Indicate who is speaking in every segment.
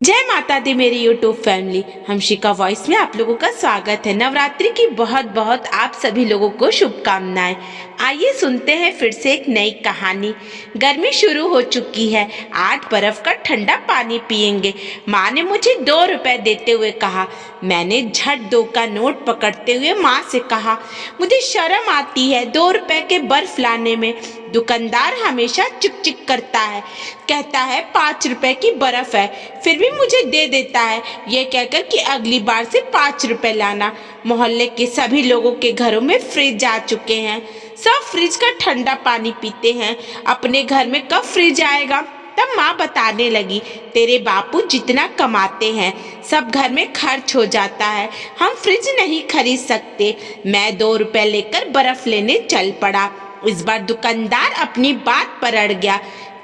Speaker 1: जय माता दी मेरी यूट्यूब फैमिली। हमशिका वॉइस में आप लोगों का स्वागत है। नवरात्रि की बहुत बहुत आप सभी लोगों को शुभकामनाएं। आइए सुनते हैं फिर से एक नई कहानी। गर्मी शुरू हो चुकी है, आज बर्फ का ठंडा पानी पियेंगे। माँ ने मुझे 2 रुपए देते हुए कहा। मैंने झट 2 का नोट पकड़ते हुए माँ से कहा, मुझे शर्म आती है 2 रुपए के बर्फ लाने में। दुकानदार हमेशा चिक चिक करता है, कहता है 5 रुपए की बर्फ है, फिर भी मुझे दे देता है, ये कहकर कि अगली बार से 5 रुपए लाना। मोहल्ले के सभी लोगों के घरों में फ्रिज आ चुके हैं, सब फ्रिज का ठंडा पानी पीते हैं। अपने घर में कब फ्रिज आएगा? तब माँ बताने लगी, तेरे बापू जितना कमाते हैं सब घर में खर्च हो जाता है, हम फ्रिज नहीं खरीद सकते। मैं 2 रुपए लेकर बर्फ लेने चल पड़ा। इस बार दुकानदार अपनी बात पर अड़ गया,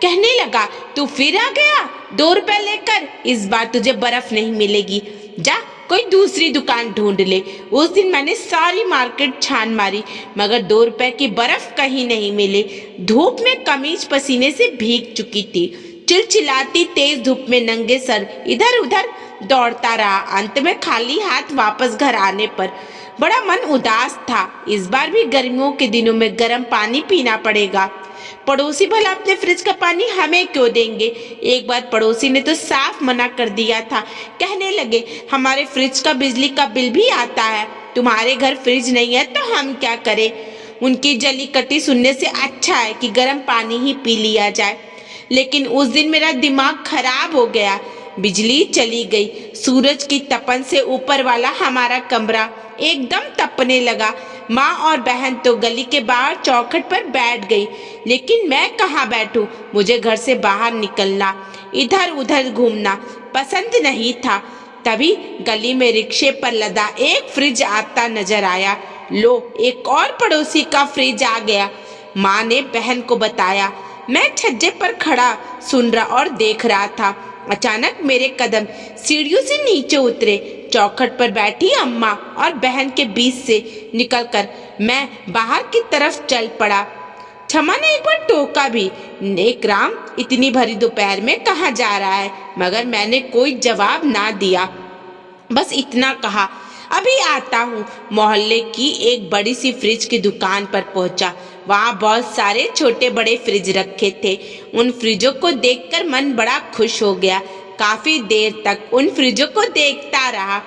Speaker 1: कहने लगा, तू फिर आ गया 2 रुपए लेकर, इस बार तुझे बर्फ नहीं मिलेगी, जा कोई दूसरी दुकान ढूंढ ले। उस दिन मैंने सारी मार्केट छान मारी, मगर 2 रुपए की बर्फ कहीं नहीं मिली। धूप में कमीज पसीने से भीग चुकी थी, चिलचिलाती तेज धूप में नंगे सर इधर उधर दौड़ता रहा। अंत में खाली हाथ वापस घर आने पर बड़ा मन उदास था। इस बार भी गर्मियों के दिनों में गर्म पानी पीना पड़ेगा। पड़ोसी भला अपने फ्रिज का पानी हमें क्यों देंगे? एक बार पड़ोसी ने तो साफ मना कर दिया था, कहने लगे, हमारे फ्रिज का बिजली का बिल भी आता है, तुम्हारे घर फ्रिज नहीं है तो हम क्या करें? उनकी जली कटी सुनने से अच्छा है कि गर्म पानी ही पी लिया जाए। लेकिन उस दिन मेरा दिमाग खराब हो गया। बिजली चली गई, सूरज की तपन से ऊपर वाला हमारा कमरा एकदम तपने लगा। माँ और बहन तो गली के बाहर चौखट पर बैठ गई, लेकिन मैं कहाँ बैठूं? मुझे घर से बाहर निकलना, इधर उधर घूमना पसंद नहीं था। तभी गली में रिक्शे पर लदा एक फ्रिज आता नजर आया। लो, एक और पड़ोसी का फ्रिज आ गया। माँ ने बहन को बताया। मैं छज्जे पर खड़ा सुन रहा और देख रहा था। अचानक मेरे कदम सीढ़ियों से नीचे उतरे। चौखट पर बैठी अम्मा और बहन के बीच से निकलकर मैं बाहर की तरफ चल पड़ा। क्षमा ने एक बार टोका भी, नेक राम इतनी भरी दोपहर में कहाँ जा रहा है? मगर मैंने कोई जवाब ना दिया, बस इतना कहा, अभी आता हूँ। मोहल्ले की एक बड़ी सी फ्रिज की दुकान पर पहुंचा। वहाँ बहुत सारे छोटे बड़े फ्रिज रखे थे। उन फ्रिजों को देखकर मन बड़ा खुश हो गया। काफी देर तक उन फ्रिजों को देखता रहा।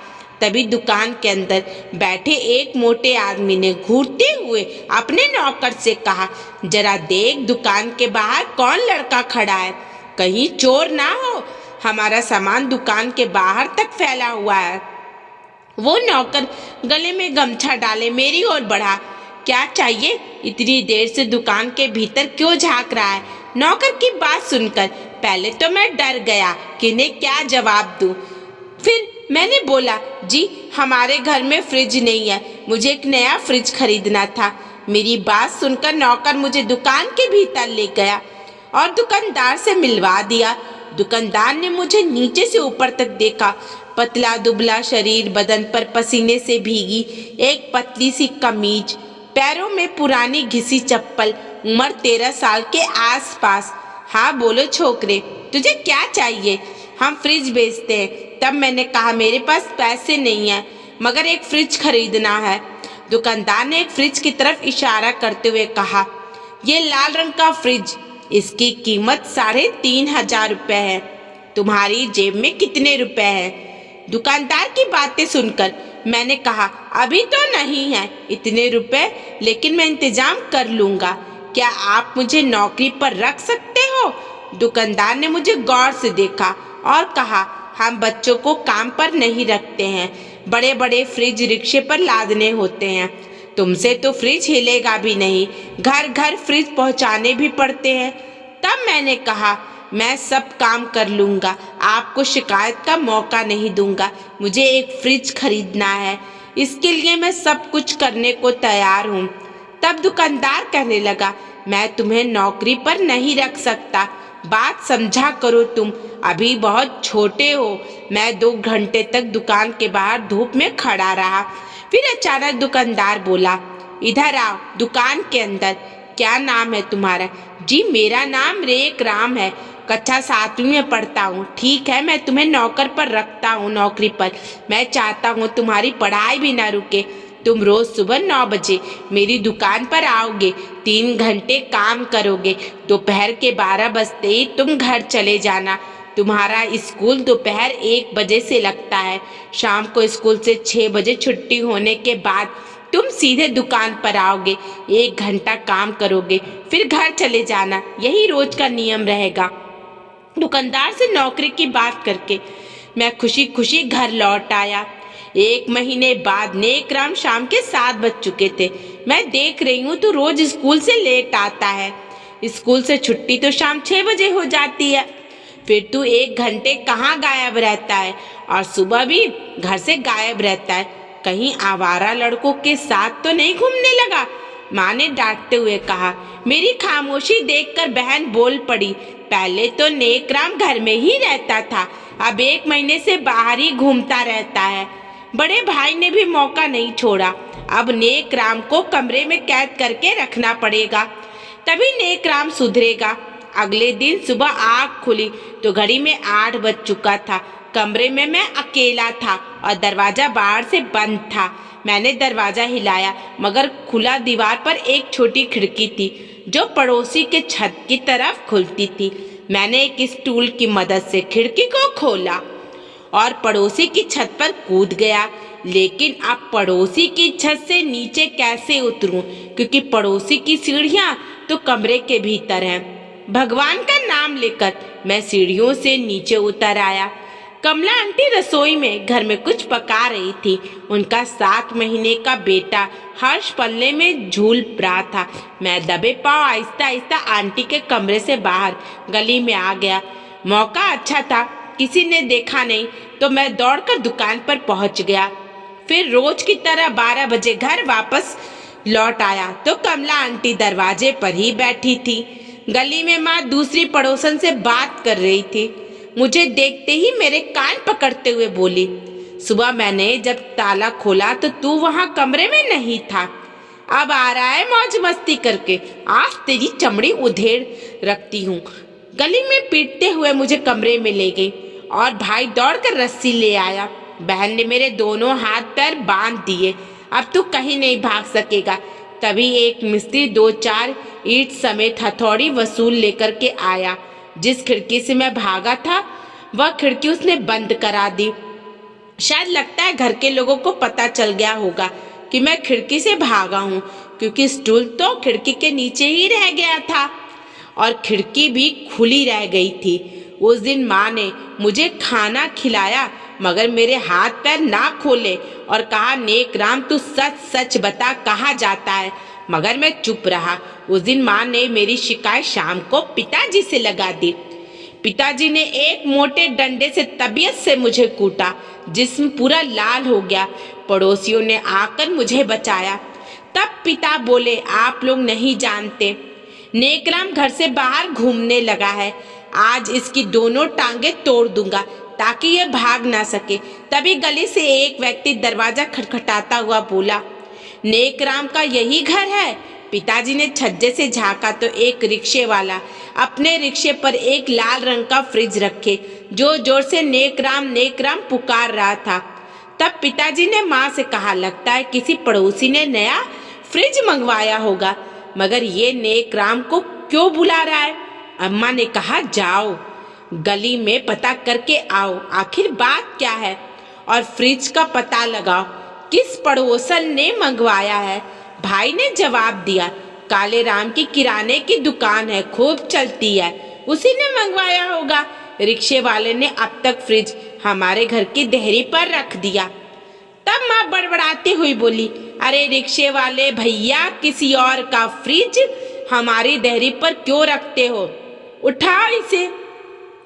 Speaker 1: तभी दुकान के अंदर बैठे एक मोटे आदमी ने घूरते हुए अपने नौकर से कहा, जरा देख दुकान के बाहर कौन लड़का खड़ा है, कहीं चोर ना हो, हमारा सामान दुकान के बाहर तक फैला हुआ है। वो नौकर गले में गमछा डाले मेरी ओर बढ़ा। क्या चाहिए? इतनी देर से दुकान के भीतर क्यों झांक रहा है? नौकर की बात सुनकर पहले तो मैं डर गया कि इन्हें क्या जवाब दूं। फिर मैंने बोला, जी हमारे घर में फ्रिज नहीं है, मुझे एक नया फ्रिज खरीदना था। मेरी बात सुनकर नौकर मुझे दुकान के भीतर ले गया और दुकानदार से मिलवा दिया। दुकानदार ने मुझे नीचे से ऊपर तक देखा। पतला दुबला शरीर, बदन पर पसीने से भीगी एक पतली सी कमीज, पैरों में पुरानी घिसी चप्पल, उम्र 13 साल के आसपास। हाँ बोलो छोकरे, तुझे क्या चाहिए? हम फ्रिज बेचते हैं। तब मैंने कहा, मेरे पास पैसे नहीं है, मगर एक फ्रिज खरीदना है। दुकानदार ने एक फ्रिज की तरफ इशारा करते हुए कहा, ये लाल रंग का फ्रिज, इसकी कीमत 3,500 रुपए है। तुम्हारी जेब में कितने रुपए हैं? दुकानदार की बातें सुनकर मैंने कहा, अभी तो नहीं है इतने रुपए, लेकिन मैं इंतजाम कर लूंगा। क्या आप मुझे नौकरी पर रख सकते हो? दुकानदार ने मुझे गौर से देखा और कहा, हम बच्चों को काम पर नहीं रखते हैं, बड़े बड़े फ्रिज रिक्शे पर लादने होते हैं। तुमसे तो फ्रिज हिलेगा भी नहीं, घर घर फ्रिज पहुंचाने भी पड़ते हैं। तब मैंने कहा, मैं सब काम कर लूंगा, आपको शिकायत का मौका नहीं दूंगा। मुझे एक फ्रिज खरीदना है, इसके लिए मैं सब कुछ करने को तैयार हूँ। तब दुकानदार कहने लगा, मैं तुम्हें नौकरी पर नहीं रख सकता, बात समझा करो, तुम अभी बहुत छोटे हो। मैं 2 घंटे तक दुकान के बाहर धूप में खड़ा रहा। फिर अचानक दुकानदार बोला, इधर आओ दुकान के अंदर। क्या नाम है तुम्हारा? जी मेरा नाम रेक राम है। कक्षा 7वीं में पढ़ता हूँ। ठीक है, मैं तुम्हें नौकर पर रखता हूँ, नौकरी पर। मैं चाहता हूँ तुम्हारी पढ़ाई भी ना रुके। तुम रोज सुबह 9 बजे मेरी दुकान पर आओगे, 3 घंटे काम करोगे। दोपहर के 12 बजते ही तुम घर चले जाना। तुम्हारा स्कूल दोपहर 1 बजे से लगता है। शाम को स्कूल से 6 बजे छुट्टी होने के बाद तुम सीधे दुकान पर आओगे, 1 घंटा काम करोगे, फिर घर चले जाना। यही रोज का नियम रहेगा। दुकानदार से नौकरी की बात करके मैं खुशी खुशी घर लौट आया। 1 महीने बाद नेकराम शाम के 7 बज चुके थे। मैं देख रही हूँ तो रोज स्कूल से लेट आता है। स्कूल से छुट्टी तो शाम 6 बजे हो जाती है। फिर तू 1 घंटे कहाँ गायब रहता है, और सुबह भी घर से गायब रहता है। कहीं आवारा लड़कों के साथ तो नहीं घूमने लगा? माँ ने डांटते हुए कहा। मेरी खामोशी देखकर बहन बोल पड़ी। पहले तो नेकराम घर में ही रहता था, अब 1 महीने से बाहर ही घूमता रहता है। बड़े भाई ने भी मौका नहीं छोड़ा। अब नेकराम को कमरे में कैद करके रखना पड़ेगा, तभी नेकराम सुधरेगा। अगले दिन सुबह आँख खुली तो घड़ी में 8 बज चुका था। कमरे में मैं अकेला था और दरवाजा बाहर से बंद था। मैंने दरवाजा हिलाया, मगर खुला। दीवार पर एक छोटी खिड़की थी जो पड़ोसी के छत की तरफ खुलती थी। मैंने एक स्टूल की मदद से खिड़की को खोला और पड़ोसी की छत पर कूद गया। लेकिन अब पड़ोसी की छत से नीचे कैसे उतरूं, क्योंकि पड़ोसी की सीढ़ियां तो कमरे के भीतर हैं। भगवान का नाम लेकर मैं सीढ़ियों से नीचे उतर आया। कमला आंटी रसोई में घर में कुछ पका रही थी। उनका 7 महीने का बेटा हर्ष पल्ले में झूल रहा था। मैं दबे पांव आहिस्ता आहिस्ता आंटी के कमरे से बाहर गली में आ गया। मौका अच्छा था, किसी ने देखा नहीं तो मैं दौड़कर दुकान पर पहुंच गया। फिर रोज की तरह 12 बजे घर वापस लौट आया तो कमला आंटी दरवाजे पर ही बैठी थी। गली में माँ दूसरी पड़ोसन से बात कर रही थी। मुझे देखते ही मेरे कान पकड़ते हुए बोली, सुबह मैंने जब ताला खोला तो तू वहाँ कमरे में नहीं था। अब आ रहा है मौज मस्ती करके, आज तेरी चमड़ी उधेड़ रखती हूँ। गली में पीटते हुए मुझे कमरे में ले गई और भाई दौड़कर रस्सी ले आया। बहन ने मेरे दोनों हाथ पैर बांध दिए। अब तू कहीं नहीं भाग सकेगा। तभी एक मिस्त्री 2-4 ईंट समेत हथौड़ी वसूल लेकर के आया। जिस खिड़की से मैं भागा था वह खिड़की उसने बंद करा दी। शायद लगता है घर के लोगों को पता चल गया होगा कि मैं खिड़की से भागा हूँ, क्योंकि स्टूल तो खिड़की के नीचे ही रह गया था और खिड़की भी खुली रह गई थी। उस दिन माँ ने मुझे खाना खिलाया, मगर मेरे हाथ पैर ना खोले और कहा, नेकराम तू सच सच बता कहाँ जाता है। मगर मैं चुप रहा। उस दिन माँ ने मेरी शिकायत शाम को पिताजी से लगा दी। पिताजी ने एक मोटे डंडे से तबीयत से मुझे कूटा, जिस्म पूरा लाल हो गया। पड़ोसियों ने आकर मुझे बचाया। तब पिता बोले, आप लोग नहीं जानते, नेकराम घर से बाहर घूमने लगा है। आज इसकी दोनों टांगे तोड़ दूंगा ताकि ये भाग ना सके। तभी गली से एक व्यक्ति दरवाजा खटखटाता हुआ बोला, नेकराम का यही घर है। पिताजी ने छज्जे से झांका तो एक रिक्शे वाला अपने रिक्शे पर एक लाल रंग का फ्रिज रखे जोर जोर से नेकराम नेकराम पुकार रहा था। तब पिताजी ने माँ से कहा, लगता है किसी पड़ोसी ने नया फ्रिज मंगवाया होगा, मगर ये नेकराम को क्यों बुला रहा है। अम्मा ने कहा, जाओ गली में पता करके आओ, आखिर बात क्या है, और फ्रिज का पता लगाओ किस पड़ोसन ने मंगवाया है। भाई ने जवाब दिया, काले राम की किराने की दुकान है, खूब चलती है, उसी ने मंगवाया होगा। रिक्शे वाले ने अब तक फ्रिज हमारे घर की देहरी पर रख दिया। तब माँ बड़बड़ाती हुई बोली, अरे रिक्शे वाले भैया, किसी और का फ्रिज हमारी देहरी पर क्यों रखते हो, उठाओ इसे,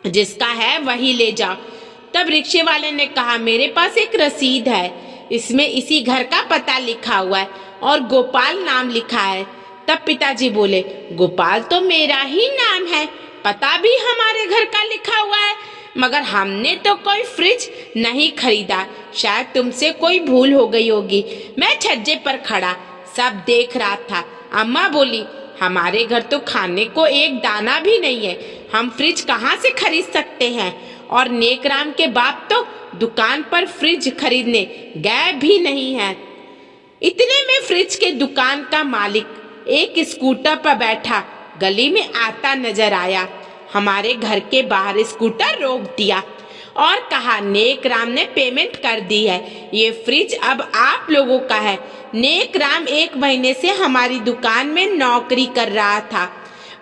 Speaker 1: जिसका है वही ले जाओ। तब रिक्शे वाले ने कहा, मेरे पास एक रसीद है, इसमें इसी घर का पता लिखा हुआ है और गोपाल नाम लिखा है। तब पिताजी बोले, गोपाल तो मेरा ही नाम है, पता भी हमारे घर का लिखा हुआ है, मगर हमने तो कोई फ्रिज नहीं खरीदा, शायद तुमसे कोई भूल हो गई होगी। मैं छज्जे पर खड़ा सब देख रहा था। अम्मा बोली, हमारे घर तो खाने को एक दाना भी नहीं है, हम फ्रिज कहाँ से खरीद सकते हैं। और नेकराम के बाप तो दुकान पर फ्रिज खरीदने गए भी नहीं हैं। इतने में फ्रिज के दुकान का मालिक एक स्कूटर पर बैठा गली में आता नजर आया। हमारे घर के बाहर स्कूटर रोक दिया और कहा, नेकराम ने पेमेंट कर दी है, ये फ्रिज अब आप लोगों का है। नेकराम 1 महीने से हमारी दुकान में नौकरी कर रहा था।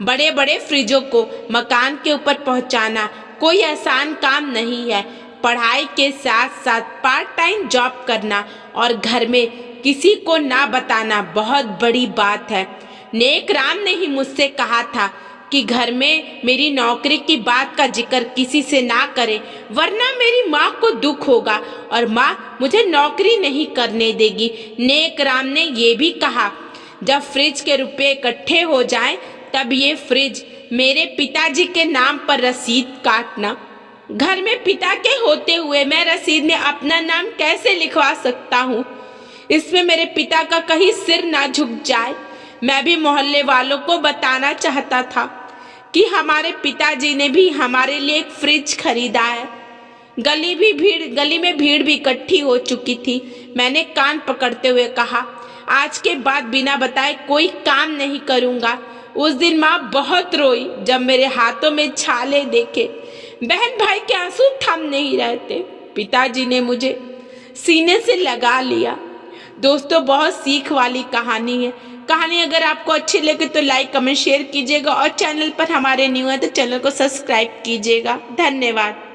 Speaker 1: बड़े बड़े फ्रिजों को मकान के ऊपर पहुंचाना कोई आसान काम नहीं है। पढ़ाई के साथ साथ पार्ट टाइम जॉब करना और घर में किसी को ना बताना बहुत बड़ी बात है। नेकराम ने ही मुझसे कहा था कि घर में मेरी नौकरी की बात का जिक्र किसी से ना करे, वरना मेरी माँ को दुख होगा और माँ मुझे नौकरी नहीं करने देगी। नेकराम ने ये भी कहा, जब फ्रिज के रुपए इकट्ठे हो जाएं, तब ये फ्रिज मेरे पिताजी के नाम पर रसीद काटना। घर में पिता के होते हुए मैं रसीद में अपना नाम कैसे लिखवा सकता हूँ। इसमें मेरे पिता का कहीं सिर ना झुक जाए। मैं भी मोहल्ले वालों को बताना चाहता था कि हमारे पिताजी ने भी हमारे लिए एक फ्रिज खरीदा है। गली में भीड़ भी इकट्ठी हो चुकी थी। मैंने कान पकड़ते हुए कहा, आज के बाद बिना बताए कोई काम नहीं करूँगा। उस दिन माँ बहुत रोई जब मेरे हाथों में छाले देखे। बहन भाई के आंसू थम नहीं रहते। पिताजी ने मुझे सीने से लगा लिया। दोस्तों, बहुत सीख वाली कहानी है। कहानी अगर आपको अच्छी लगे तो लाइक कमेंट शेयर कीजिएगा और चैनल पर हमारे न्यू है तो चैनल को सब्सक्राइब कीजिएगा। धन्यवाद।